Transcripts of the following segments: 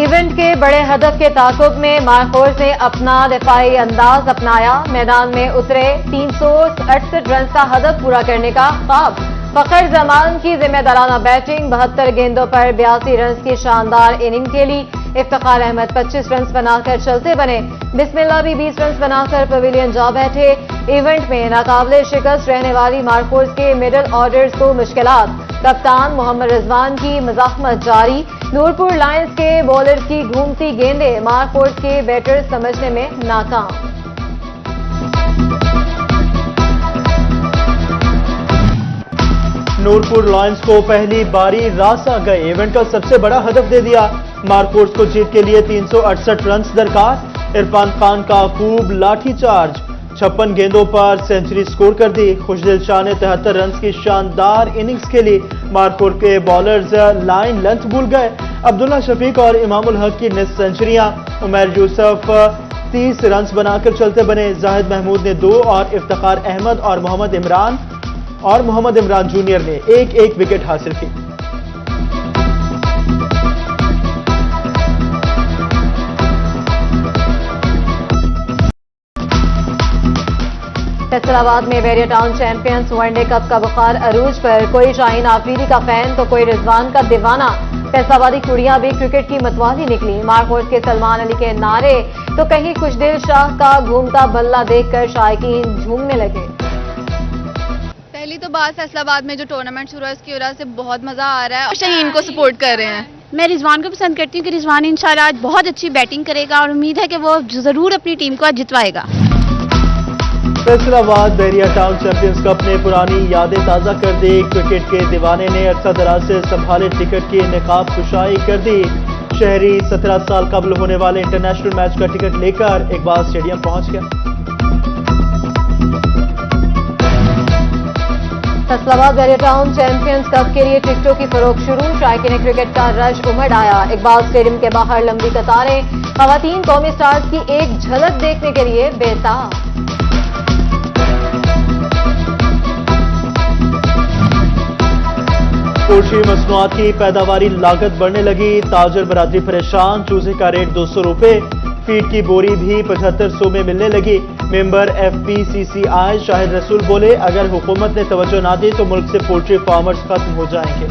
Event के बड़े हदफ के ताकुब में मारखोर्स ने अपना दिफाई अंदाज अपनाया। मैदान में उतरे 368 रन का हदफ पूरा करने का ख्वाब। फखर जमान की जिम्मेदाराना बैटिंग, 72 गेंदों पर 82 रन की शानदार इनिंग खेली। इफ्तिखार अहमद 25 रन बनाकर चलते बने। बिस्मिल्लाह भी 20 रन बनाकर पवेलियन जा बैठे। इवेंट में नाकाबिले शिकस्त रहने वाली मारखोर्स के मिडिल ऑर्डर्स को मुश्किलात। कप्तान मोहम्मद रिजवान की मज़ाहमत जारी। नूरपुर लायंस के बॉलर्स की घूमती गेंदें मारखोर्स के बैटर्स समझने में नाकाम। नूरपुर लायंस को पहली बारी रासा गए। इवेंट का सबसे बड़ा हदफ दे दिया। मारखोर्स को जीत के लिए 368 रन दरकार। इरफान खान का खूब लाठीचार्ज, 56 गेंदों पर सेंचुरी स्कोर कर दी। खुशदिल शाह ने 73 रन की शानदार इनिंग्स खेली। मारखोर के बॉलर्स लाइन लेंथ भूल गए। अब्दुल्ला शफीक और इमामुल हक की निस्फ सेंचुरियां। उमर यूसुफ 30 रन बनाकर चलते बने। जाहिद महमूद ने 2 और इफ्तिखार अहमद और मोहम्मद इमरान जूनियर ने एक विकेट हासिल की। फैसलाबाद में Bariya town champions one day cup का बुखार अरूज पर। कोई शाहीन आफरीदी का फैन तो कोई रिजवान का दीवाना। फैसलाबादी कुड़ियां भी क्रिकेट की मतवाली निकली। मारखोर्स के सलमान अली के नारे तो कहीं खुशदिल शाह का घूमता बल्ला देखकर शायकीन झूमने लगे। पहली तो बात, फैसलाबाद में जो टूर्नामेंट शुरू है उसकी वजह से बहुत मजा आ रहा है और शाहीन को सपोर्ट कर रहे हैं। मैं रिजवान को पसंद करती हूँ कि रिजवान इंशाल्लाह आज बहुत अच्छी बैटिंग करेगा और उम्मीद है कि वो जरूर अपनी टीम को आज जितवाएगा। Faisalabad Bairiya town champions cup ने पुरानी यादें ताज़ा कर दी। क्रिकेट के दीवाने ने अरसा दराज से संभाले टिकट की निकाब कुशाई कर दी। शहरी 17 साल कबल होने वाले इंटरनेशनल मैच का टिकट लेकर इकबाल स्टेडियम पहुंच गया। Faisalabad Bairiya town champions cup के लिए टिकटों की फरोख्त शुरू। शायकीन क्रिकेट का रश उमड़ आया। इकबाल स्टेडियम के बाहर लंबी कतारें। खवातीन कौमी स्टार्स की एक झलक देखने के लिए बेताब। पोल्ट्री मसनूआत की पैदावारी लागत बढ़ने लगी। ताजर बरादरी परेशान। चूजे का रेट 200 रुपए। फीड की बोरी भी 7500 में मिलने लगी। मेंबर FPCCI शाहिद रसूल बोले, अगर हुकूमत ने तवज्जो ना दी तो मुल्क से पोल्ट्री फार्मर्स खत्म हो जाएंगे।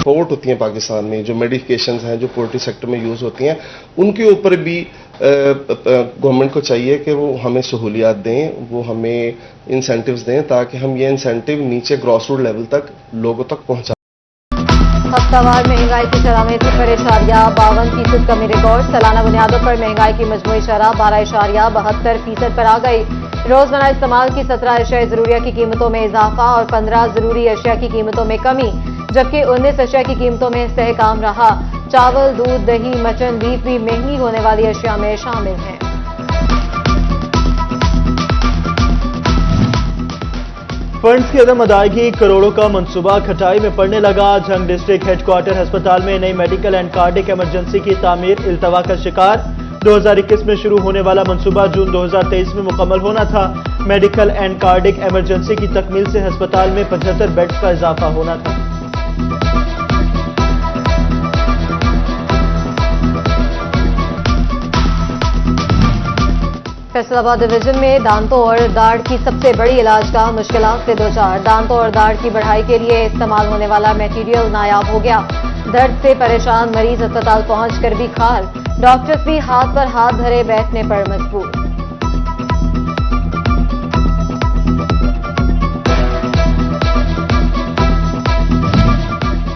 पोर्ट होती हैं पाकिस्तान में, जो मेडिकेशंस हैं जो पोल्ट्री सेक्टर में यूज़ होती हैं, उनके ऊपर भी गवर्नमेंट को चाहिए कि वो हमें सहूलियात दें, वो हमें इंसेंटिव्स दें ताकि हम ये इंसेंटिव नीचे ग्रॉस रूट लेवल तक लोगों तक पहुंचा। हफ्तावार महंगाई की शरह में 0.52% कमी रिकॉर्ड। सालाना बुनियादों पर महंगाई की मजमूई शरह 12.72% पर आ गई। रोजमर्रा इस्तेमाल की 17 अशिया ज़रूरिया की कीमतों में इजाफा और 15 ज़रूरी अशिया की कीमतों में कमी, जबकि 19 अशिया की कीमतों में इस्तेहकाम रहा। चावल, दूध, दही, मटन, बीफ भी महंगी होने वाली अशिया में शामिल हैं। फंड्स की अदम अदायगी, करोड़ों का मंसूबा खटाई में पड़ने लगा। झंग डिस्ट्रिक्ट हेडक्वार्टर अस्पताल में नई मेडिकल एंड कार्डिक इमरजेंसी की तामीर इल्तवा का शिकार। 2021 में शुरू होने वाला मंसूबा जून 2023 में मुकम्मल होना था। मेडिकल एंड कार्डिक इमरजेंसी की तकमील से अस्पताल में 75 बेड्स का इजाफा होना था। फैसलाबाद डिवीजन में दांतों और दाढ़ की सबसे बड़ी इलाज का मुश्किलात से दो चार। दांतों और दाढ़ की बढ़ाई के लिए इस्तेमाल होने वाला मटेरियल नायाब हो गया। दर्द से परेशान मरीज अस्पताल पहुंचकर भी खार। डॉक्टर्स भी हाथ पर हाथ धरे बैठने पर मजबूर।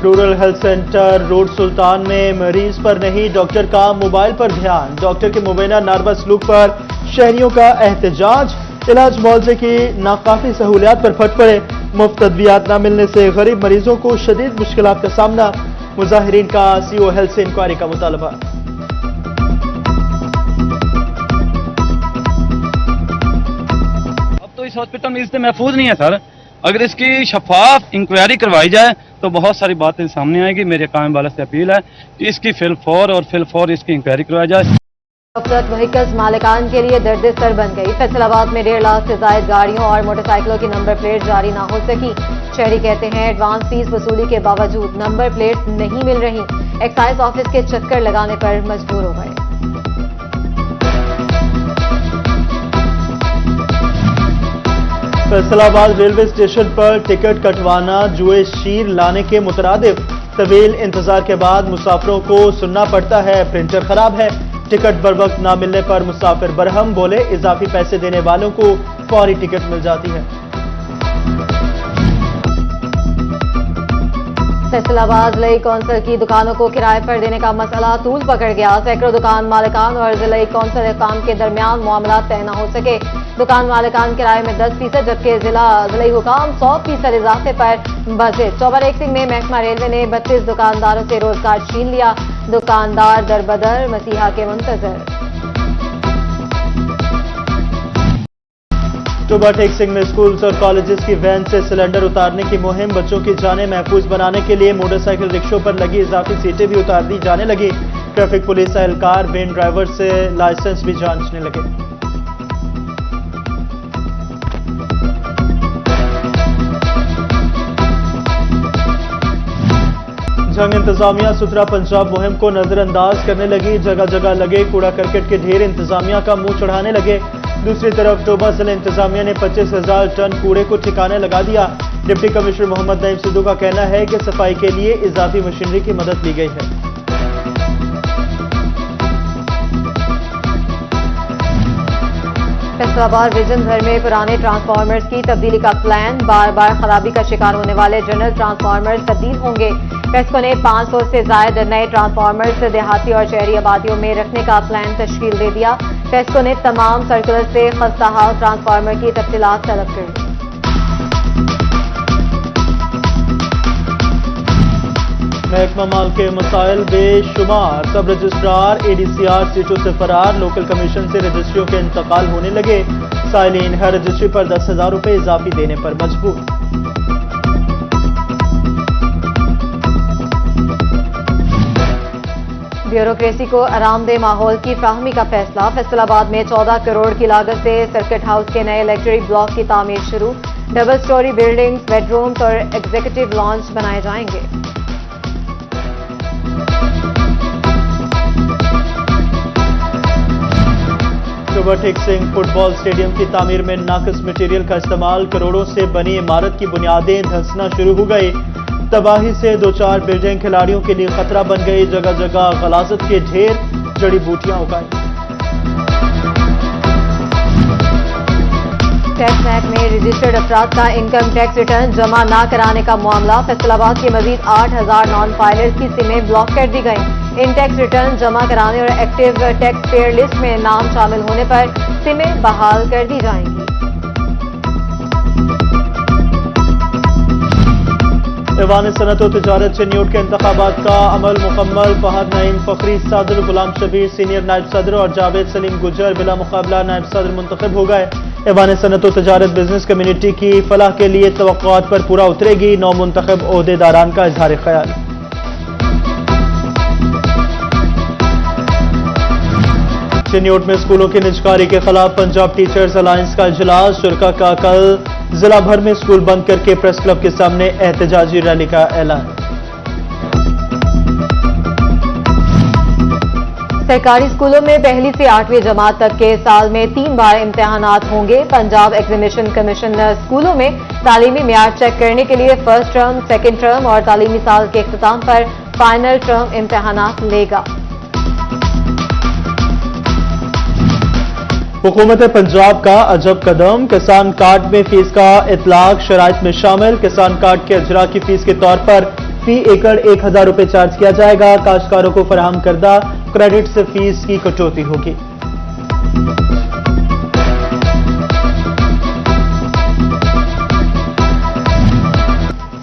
रूरल हेल्थ सेंटर रोड सुल्तान में मरीज पर नहीं डॉक्टर का मोबाइल पर ध्यान। डॉक्टर के मुबैना नारवा सलूक पर शहरियों का एहतजाज। इलाज मुआवजे की नाकाफी सहूलियात पर फट पड़े। मुफ्त अद्वियात न मिलने से गरीब मरीजों को शदीद मुश्किलात का सामना। मुजाहिरीन का CO हेल्थ से इंक्वायरी का मुतालबा। अब तो इस हॉस्पिटल में इससे महफूज नहीं है सर। अगर इसकी शफाफ इंक्वायरी करवाई जाए तो बहुत सारी बातें सामने आएगी। मेरे कायम वाला से अपील है कि इसकी फिल फौर इसकी इंक्वायरी करवाई जाए। अफरत व्हीकल्स मालिकान के लिए दर्द सर बन गई। फैसलाबाद में 1.5 लाख से ज्यादा गाड़ियों और मोटरसाइकिलों की नंबर प्लेट जारी ना हो सकी। शहरी कहते हैं एडवांस फीस वसूली के बावजूद नंबर प्लेट नहीं मिल रही। एक्साइज ऑफिस के चक्कर लगाने पर मजबूर हो गए। फैसलाबाद रेलवे स्टेशन पर टिकट कटवाना जुए शीर लाने के मुतरादिफ। तवील इंतजार के बाद मुसाफिरों को सुनना पड़ता है प्रिंटर खराब है। टिकट बर वक्त ना मिलने पर मुसाफिर बरहम, बोले इजाफी पैसे देने वालों को फौरी टिकट मिल जाती है। फैसलाबाद जिला कौंसिल की दुकानों को किराए पर देने का मसला तूल पकड़ गया। सैकड़ों दुकान मालिकान और जिला कौंसिल हुकाम के दरमियान मामला तय न हो सके। दुकान मालिकान किराए में 10% जबकि जिला हुकाम 100% इजाफे पर बजे। चौबर एक सिंह में महकमा रेलवे ने 32 दुकानदारों से रोजगार छीन लिया। दुकानदार दरबदर मसीहा के मुंतजर। टोबा टेक सिंह में स्कूल्स और कॉलेजेस की वैन से सिलेंडर उतारने की मुहिम। बच्चों की जानें महफूज बनाने के लिए मोटरसाइकिल रिक्शों पर लगी इजाफी सीटें भी उतार दी जाने लगी। ट्रैफिक पुलिस एहलकार वैन ड्राइवर से लाइसेंस भी जांचने लगे। जंग इंतजामिया सुथरा पंजाब मुहिम को नजरअंदाज करने लगी। जगह जगह लगे कूड़ा करकट के ढेर इंतजामिया का मुंह चढ़ाने लगे। दूसरी तरफ टोबा जिला इंतजामिया ने 25,000 टन कूड़े को ठिकाने लगा दिया। डिप्टी कमिश्नर मोहम्मद नईम सिद्धू का कहना है कि सफाई के लिए इजाफी मशीनरी की मदद ली गई है। फैसलाबाद रीजन भर में पुराने ट्रांसफार्मर्स की तब्दीली का प्लान। बार बार खराबी का शिकार होने वाले जनरल ट्रांसफार्मर्स तब्दील होंगे। पेस्को ने 500 से ज्यादा नए ट्रांसफार्मर्स देहाती और शहरी आबादियों में रखने का प्लान तश्कील दे दिया। पेस्को ने तमाम सर्कुलर से खस्ताहाल ट्रांसफार्मर की तफसीलात तलब कर दी। महकमा माल के मसाइल बेशुमार। सब रजिस्ट्रार एडीसीआर सीटों से फरार। लोकल कमीशन से रजिस्ट्रियों के इंतकाल होने लगे। साइलिन हर रजिस्ट्री पर 10,000 रुपए इजाफी देने पर मजबूर। ब्यूरोक्रेसी को आरामदेह माहौल की फ्राहमी का फैसला। फैसलाबाद में 14 करोड़ की लागत से सर्किट हाउस के नए लेक्चरी ब्लॉक की तामीर शुरू। डबल स्टोरी बिल्डिंग्स, बेडरूम्स और एग्जीक्यूटिव लॉन्च बनाए जाएंगे। टोबा टेक सिंह फुटबॉल स्टेडियम की तामीर में नाकिस मटेरियल का इस्तेमाल। करोड़ों से बनी इमारत की बुनियादें धंसना शुरू हो गई। तबाही से 2-4 बिल्डिंग खिलाड़ियों के लिए खतरा बन गई। जगह जगह गलाजत के ढेर, जड़ी बूटियां उगाई। टैक्स एक्ट में रजिस्टर्ड अफराद का इनकम टैक्स रिटर्न जमा न कराने का मामला। फैसलाबाद के मजीद 8,000 नॉन फाइलर्स की सिमें ब्लॉक कर दी गई। इन टैक्स रिटर्न जमा कराने और एक्टिव टैक्स पेयर लिस्ट में नाम शामिल होने पर सिमें बहाल कर दी जाएंगी। ऐवान सनत और तिजारत से न्यूट के इंतखाबात का अमल मुकम्मल। फहद नईम फखरी सदर, गुलाम शबीर सीनियर नायब सदर और जावेद सलीम गुजर बिला मुकाबला नायब सदर मुंतखब हो गए। ऐवान सनत और तिजारत बिजनेस कम्युनिटी की फलाह के लिए तवक्कुआत पर पूरा उतरेगी। नौ मुंतखब ओहदेदारान का इजहार ख्याल। चिन्योट में स्कूलों की निजकारी के खिलाफ पंजाब टीचर्स अलायंस का इजलास। शुरका का कल जिला भर में स्कूल बंद करके प्रेस क्लब के सामने एहतजाजी रैली का ऐलान। सरकारी स्कूलों में पहली से 8वीं जमात तक के साल में 3 बार इम्तिहानात होंगे। पंजाब एग्जामिनेशन कमीशन स्कूलों में तालीमी मियार चेक करने के लिए फर्स्ट टर्म, सेकेंड टर्म और तालीमी साल के इख्तिताम पर फाइनल टर्म इम्तिहानात लेगा। हुकूमत पंजाब का अजब कदम। किसान कार्ड में फीस का इतलाक शराइत में शामिल। किसान कार्ड के अजरा की फीस के तौर पर फी एकड़ 1,000 रुपए चार्ज किया जाएगा। काश्तकारों को फराहम करदा क्रेडिट से फीस की कटौती होगी।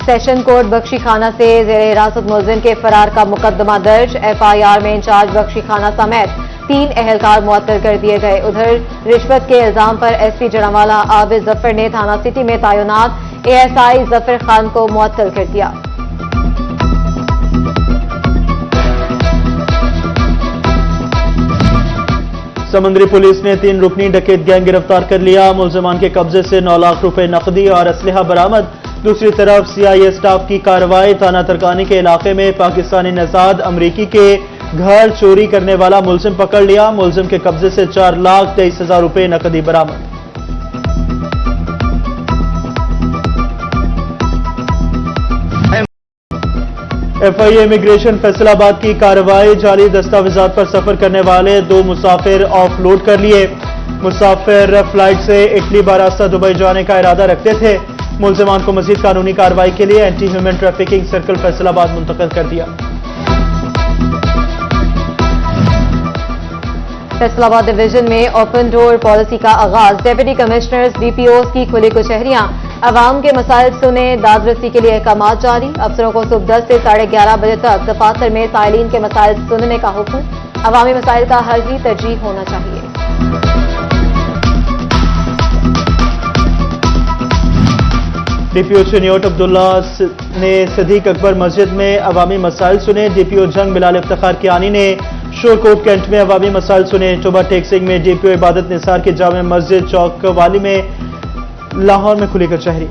सेशन कोर्ट बख्शी खाना से जेर हिरासत मुलजिम के फरार का मुकदमा दर्ज। FIR में इंचार्ज बख्शी खाना समेत 3 एहलकार मुअत्तल कर दिए गए। उधर रिश्वत के इल्जाम पर SP जड़ावाला आबिद जफर ने थाना सिटी में तैनात ASI जफर खान को मुअत्तल कर दिया। समुद्री पुलिस ने 3 रुकनी डकैत गैंग गिरफ्तार कर लिया। मुलजमान के कब्जे से 9 लाख रुपए नकदी और असलहा बरामद। दूसरी तरफ CIA स्टाफ की कार्रवाई। थाना तरकानी के इलाके में पाकिस्तानी नजाद अमरीकी के घर चोरी करने वाला मुलजिम पकड़ लिया। मुलजिम के कब्जे से 4,23,000 रुपए नकदी बरामद। FIA इमिग्रेशन फैसलाबाद की कार्रवाई। जाली दस्तावेजात पर सफर करने वाले 2 मुसाफिर ऑफलोड कर लिए। मुसाफिर फ्लाइट से इटली बारास्ता दुबई जाने का इरादा रखते थे। मुलजमान को मजीद कानूनी कार्रवाई के लिए anti human trafficking circle Faisalabad मुंतकिल कर दिया। फैसलाबाद डिवीजन में ओपन डोर पॉलिसी का आगाज। डेप्यूटी कमिश्नर्स DPOs की खुली कचहरियां। अवाम के मसाइल सुने, दादरसी के लिए अहकाम जारी। अफसरों को सुबह 10 से 11:30 बजे तक दफातर में साइलिन के मसाइल सुनने का हुक्म। अवामी मसाइल का हल ही तरजीह होना चाहिए। DPO चनियोट अब्दुल्ला ने सदीक अकबर मस्जिद में अवामी मसाइल सुने। DPO जंग बिलाल इफ्तिखार कियानी ने शोरकोट कैंट में अवामी मसाइल सुने। चोबा टेक्सिंग में DPO इबादत निसार की जामे मस्जिद चौक वाली में लाहौर में खुली कचहरी।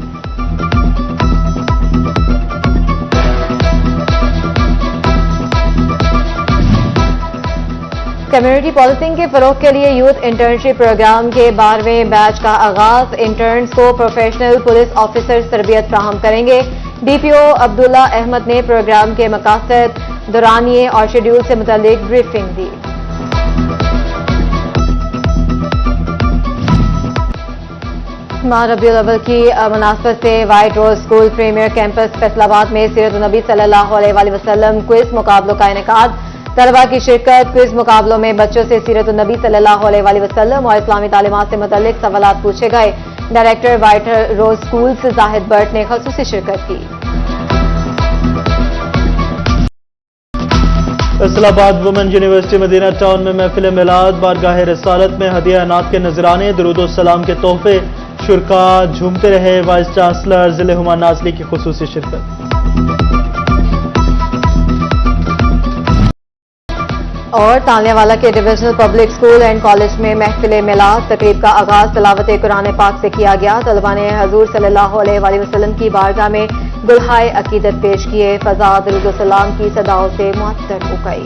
कम्युनिटी पॉलिसिंग के फरोग के लिए यूथ इंटर्नशिप प्रोग्राम के 12वें बैच का आगाज। इंटर्न्स को प्रोफेशनल पुलिस ऑफिसर्स तरबियत फ्राहम करेंगे। DPO अब्दुल्ला अहमद ने प्रोग्राम के मकासद, दौरानिये और शेड्यूल से मुतालिक ब्रीफिंग दी। माह रबीउल अव्वल की मुनासबत से white Rose school premiere campus Faisalabad में सीरत नबी सल्लल्लाहु अलैहि वसल्लम क्विज मुकाबलों का इनेकाद। तलबा की शिरकत। क्विज मुकाबलों में बच्चों से सीरत नबी सल्लल्लाहु अलैहि वसल्लम और इस्लामी तालीमात से मुतल्लिक सवालात पूछे गए। Director White Rose School Zahid Butt ने खसूसी शिरकत की। Faisalabad women university Madina town में महफिल मिलाद, बारगाह रिसालत में हदिया अनात के नजराने, दुरूद सलाम के तोहफे, शुरका झूमते रहे। वाइस चांसलर जिले हुमा नाजली की खुसूसी शिरकत। और तालियावाला के divisional public school and college में महफिल मिलाद। तकरीब का आगाज तिलावत कुरान पाक से किया गया। तलबा ने हजूर सल्लल्लाहु अलैहि वसल्लम की बारगाह में गुलहाए अकीदत पेश किए। फजा दुरूद सलाम की सदाओं से मुअत्तर हो गई।